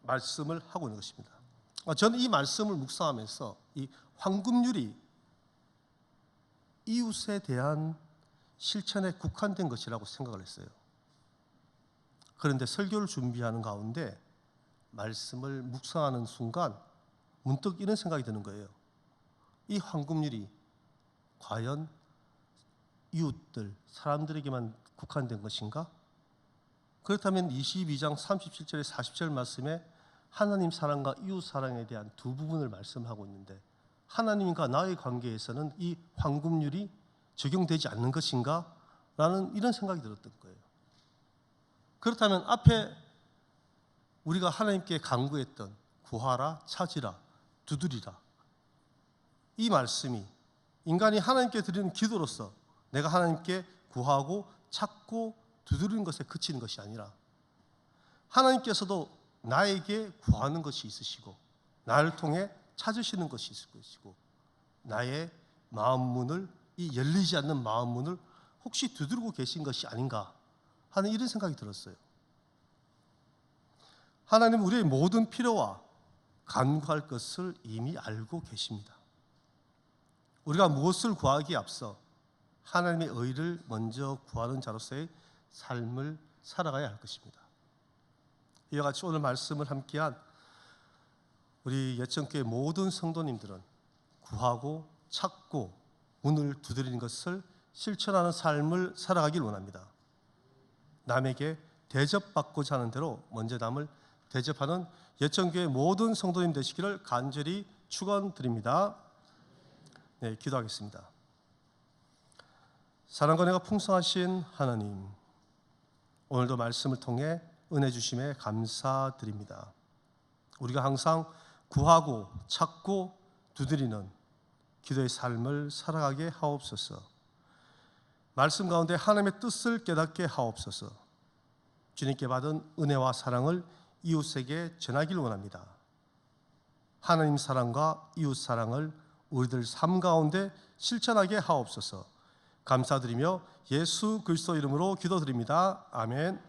말씀을 하고 있는 것입니다. 저는 이 말씀을 묵상하면서 이 황금률이 이웃에 대한 실천에 국한된 것이라고 생각을 했어요. 그런데 설교를 준비하는 가운데 말씀을 묵상하는 순간 문득 이런 생각이 드는 거예요. 이 황금률이 과연 이웃들, 사람들에게만 국한된 것인가? 그렇다면 22장 37절에 40절 말씀에 하나님 사랑과 이웃 사랑에 대한 두 부분을 말씀하고 있는데 하나님과 나의 관계에서는 이 황금률이 적용되지 않는 것인가? 라는 이런 생각이 들었던 거예요. 그렇다면 앞에 우리가 하나님께 간구했던 구하라, 찾으라, 두드리라, 이 말씀이 인간이 하나님께 드리는 기도로서 내가 하나님께 구하고 찾고 두드리는 것에 그치는 것이 아니라 하나님께서도 나에게 구하는 것이 있으시고 나를 통해 찾으시는 것이 있을 것이고 나의 마음 문을, 이 열리지 않는 마음 문을 혹시 두드리고 계신 것이 아닌가 하는 이런 생각이 들었어요. 하나님은 우리의 모든 필요와 간구할 것을 이미 알고 계십니다. 우리가 무엇을 구하기에 앞서 하나님의 의를 먼저 구하는 자로서의 삶을 살아가야 할 것입니다. 이와 같이 오늘 말씀을 함께한 우리 예천교회 모든 성도님들은 구하고 찾고 문을 두드리는 것을 실천하는 삶을 살아가길 원합니다. 남에게 대접받고자 하는 대로 먼저 남을 대접하는 예천교회 모든 성도님 되시기를 간절히 축원드립니다. 네, 기도하겠습니다. 사랑과 은혜가 풍성하신 하나님, 오늘도 말씀을 통해 은혜 주심에 감사드립니다. 우리가 항상 구하고 찾고 두드리는 기도의 삶을 살아가게 하옵소서. 말씀 가운데 하나님의 뜻을 깨닫게 하옵소서. 주님께 받은 은혜와 사랑을 이웃에게 전하길 원합니다. 하나님 사랑과 이웃 사랑을 우리들 삶 가운데 실천하게 하옵소서. 감사드리며 예수 그리스도 이름으로 기도드립니다. 아멘.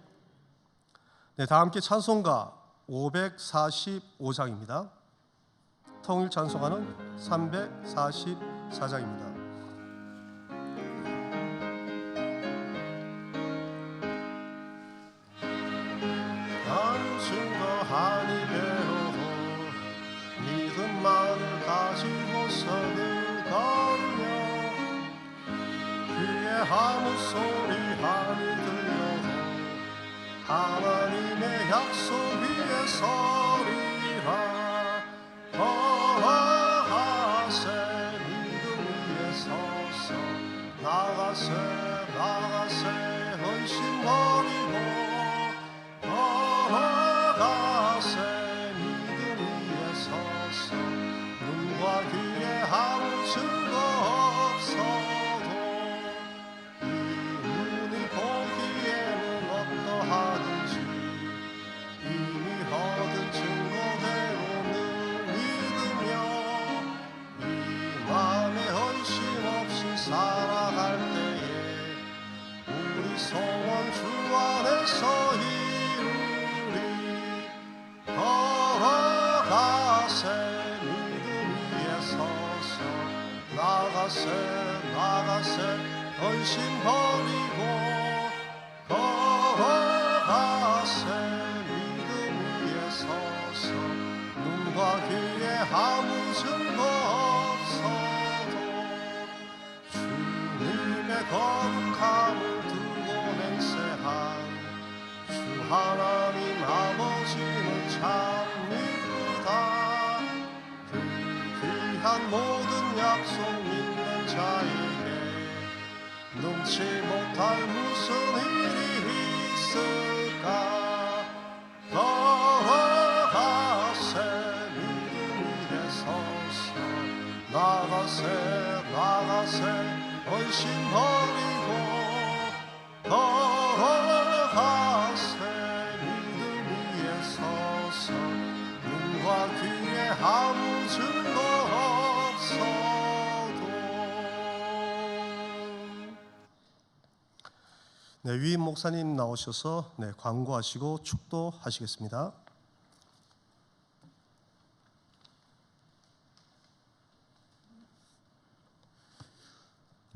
네, 다 함께 찬송가 545장입니다. 통일 찬송가는 344장입니다. 한 증거하니 배로도 믿음만을 가지고서는 걸으며 귀에 아무 소리 하니 들려도 하나님의 약속 위에 서리라. 걸어가세 믿음 위에 서서 나가세 헌신 버리고 걸어가세 믿음 위에 서서 눈과 귀에 아무 증거 없어도 이 눈이 보기에는 어떠하든지 이미 얻은 증거대로는 믿으며 이 마음에 헌신 없이 살아갈 때에 우리 소원 주 안에서 이루리. 걸어가세 믿음 위에 서서 나가세 헌신 버리고 걸어가세 믿음 위에 서서 눈과 귀에 아무 증거 없어도 주님의 거룩함을 두고 맹세한 주 하나님 아버지는 참 이쁘다. 그 귀한 모든 약속 믿는 자에게 넘지 못할 무슨 일이 있을까. 걸어가세 믿음 위에 서서 나가세 헌신 버리고 걸어가세 믿음 위에 서서 눈과 귀에 아무 증거 없어도. 네, 위임 목사님 나오셔서 광고하시고 축도하시겠습니다.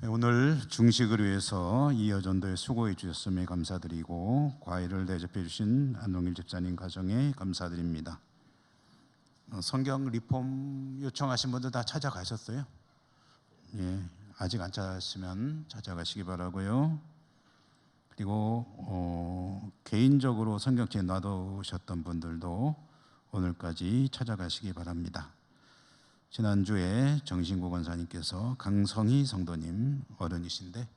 네, 오늘 중식을 위해서 이여전도에 수고해 주셨음에 감사드리고 과일을 대접해 주신 안동일 집사님 가정에 감사드립니다. 성경 리폼 요청하신 분들 다 찾아가셨어요? 예, 아직 안 찾았으면 찾아가시기 바라고요. 그리고 개인적으로 성경책 놔두셨던 분들도 오늘까지 찾아가시기 바랍니다. 지난주에 정신구 권사님께서 강성희 성도님 어른이신데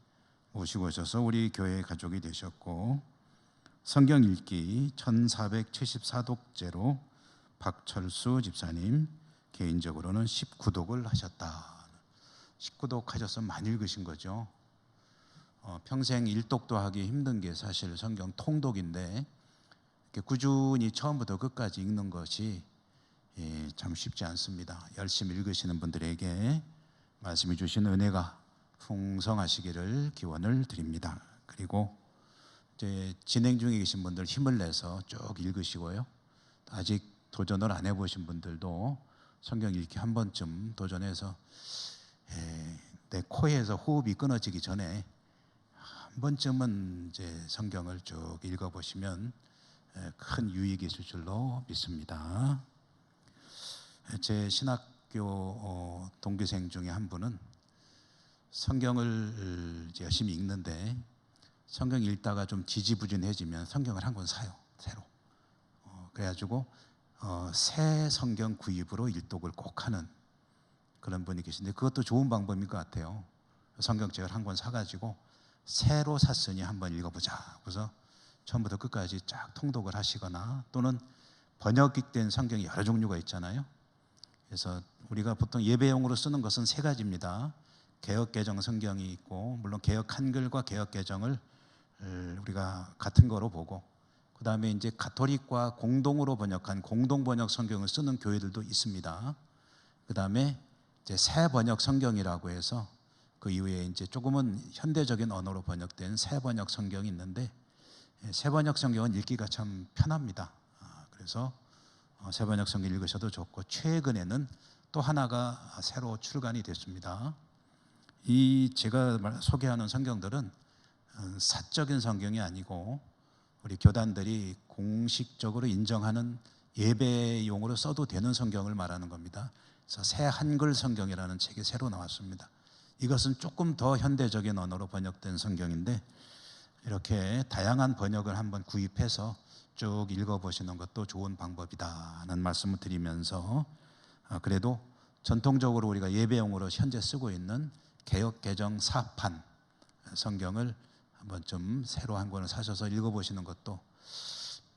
모시고 오셔서 우리 교회 가족이 되셨고, 성경 읽기 1474독째로 박철수 집사님 개인적으로는 19독을 하셨다. 19독 하셔서 많이 읽으신 거죠. 평생 1독도 하기 힘든 게 사실 성경 통독인데 이렇게 꾸준히 처음부터 끝까지 읽는 것이 참 쉽지 않습니다. 열심히 읽으시는 분들에게 말씀해 주신 은혜가 풍성하시기를 기원을 드립니다. 그리고 이제 진행 중에 계신 분들 힘을 내서 쭉 읽으시고요. 아직 도전을 안 해보신 분들도 성경 읽기 한 번쯤 도전해서 내 코에서 호흡이 끊어지기 전에 한 번쯤은 이제 성경을 쭉 읽어보시면 큰 유익이 있을 줄로 믿습니다. 제 신학교 동기생 중에 한 분은 성경을 이제 열심히 읽는데 성경 읽다가 좀 지지부진해지면 성경을 한 권 사요, 새로. 그래가지고 새 성경 구입으로 일독을 꼭 하는 그런 분이 계신데, 그것도 좋은 방법인 것 같아요. 성경책을 한 권 사가지고 새로 샀으니 한번 읽어보자. 그래서 처음부터 끝까지 쫙 통독을 하시거나, 또는 번역된 성경이 여러 종류가 있잖아요. 그래서 우리가 보통 예배용으로 쓰는 것은 세 가지입니다. 개역개정 성경이 있고, 물론 개역 한글과 개역 개정을 우리가 같은 거로 보고, 그 다음에 이제 가톨릭과 공동으로 번역한 공동 번역 성경을 쓰는 교회들도 있습니다. 그 다음에 이제 새 번역 성경이라고 해서 그 이후에 이제 조금은 현대적인 언어로 번역된 새 번역 성경이 있는데, 새 번역 성경은 읽기가 참 편합니다. 그래서 새 번역 성경 읽으셔도 좋고, 최근에는 또 하나가 새로 출간이 됐습니다. 이 제가 소개하는 성경들은 사적인 성경이 아니고 우리 교단들이 공식적으로 인정하는 예배용으로 써도 되는 성경을 말하는 겁니다. 그래서 새 한글 성경이라는 책이 새로 나왔습니다. 이것은 조금 더 현대적인 언어로 번역된 성경인데, 이렇게 다양한 번역을 한번 구입해서 쭉 읽어보시는 것도 좋은 방법이다는 말씀을 드리면서, 그래도 전통적으로 우리가 예배용으로 현재 쓰고 있는 개역개정 사판 성경을 한번 좀 새로 한 권을 사셔서 읽어보시는 것도,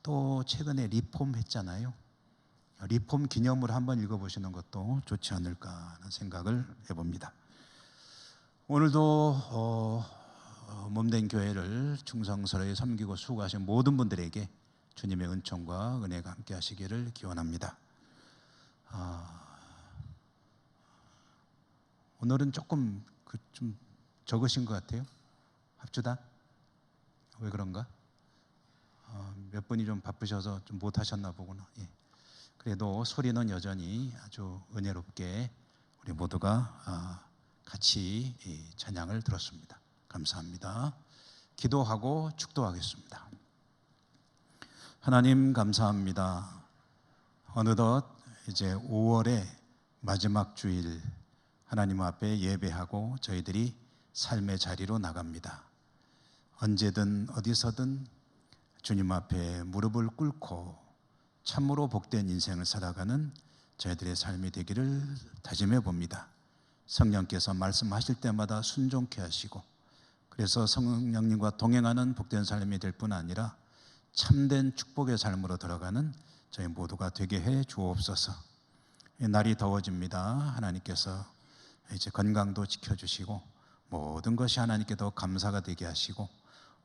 또 최근에 리폼 했잖아요. 리폼 기념으로 한번 읽어보시는 것도 좋지 않을까 하는 생각을 해봅니다. 오늘도 몸된 교회를 충성스러이 섬기고 수고하신 모든 분들에게 주님의 은총과 은혜가 함께 하시기를 기원합니다. 오늘은 조금 좀 적으신 것 같아요. 합주단? 왜 그런가? 몇 분이 좀 바쁘셔서 좀 못하셨나 보구나. 예. 그래도 소리는 여전히 아주 은혜롭게 우리 모두가 같이 찬양을 들었습니다. 감사합니다. 기도하고 축도하겠습니다. 하나님 감사합니다. 어느덧 이제 5월의 마지막 주일, 하나님 앞에 예배하고 저희들이 삶의 자리로 나갑니다. 언제든 어디서든 주님 앞에 무릎을 꿇고 참으로 복된 인생을 살아가는 저희들의 삶이 되기를 다짐해 봅니다. 성령께서 말씀하실 때마다 순종케 하시고, 그래서 성령님과 동행하는 복된 삶이 될 뿐 아니라 참된 축복의 삶으로 들어가는 저희 모두가 되게 해 주옵소서. 날이 더워집니다. 하나님께서 이제 건강도 지켜주시고 모든 것이 하나님께 더 감사가 되게 하시고,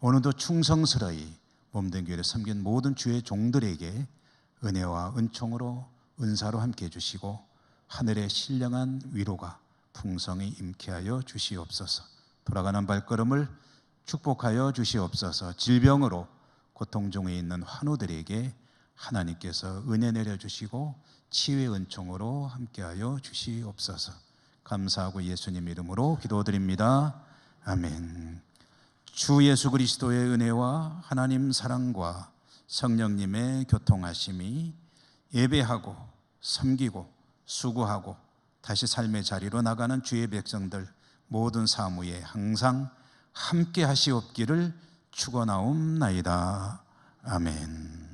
오늘도 충성스러이 몸된 교회를 섬긴 모든 주의 종들에게 은혜와 은총으로 은사로 함께 해주시고, 하늘의 신령한 위로가 풍성히 임케 하여 주시옵소서. 돌아가는 발걸음을 축복하여 주시옵소서. 질병으로 고통 중에 있는 환우들에게 하나님께서 은혜 내려주시고 치유의 은총으로 함께하여 주시옵소서. 감사하고 예수님 이름으로 기도드립니다. 아멘. 주 예수 그리스도의 은혜와 하나님 사랑과 성령님의 교통하심이 예배하고 섬기고 수고하고 다시 삶의 자리로 나가는 주의 백성들 모든 사무에 항상 함께 하시옵기를 축원하옵나이다. 아멘.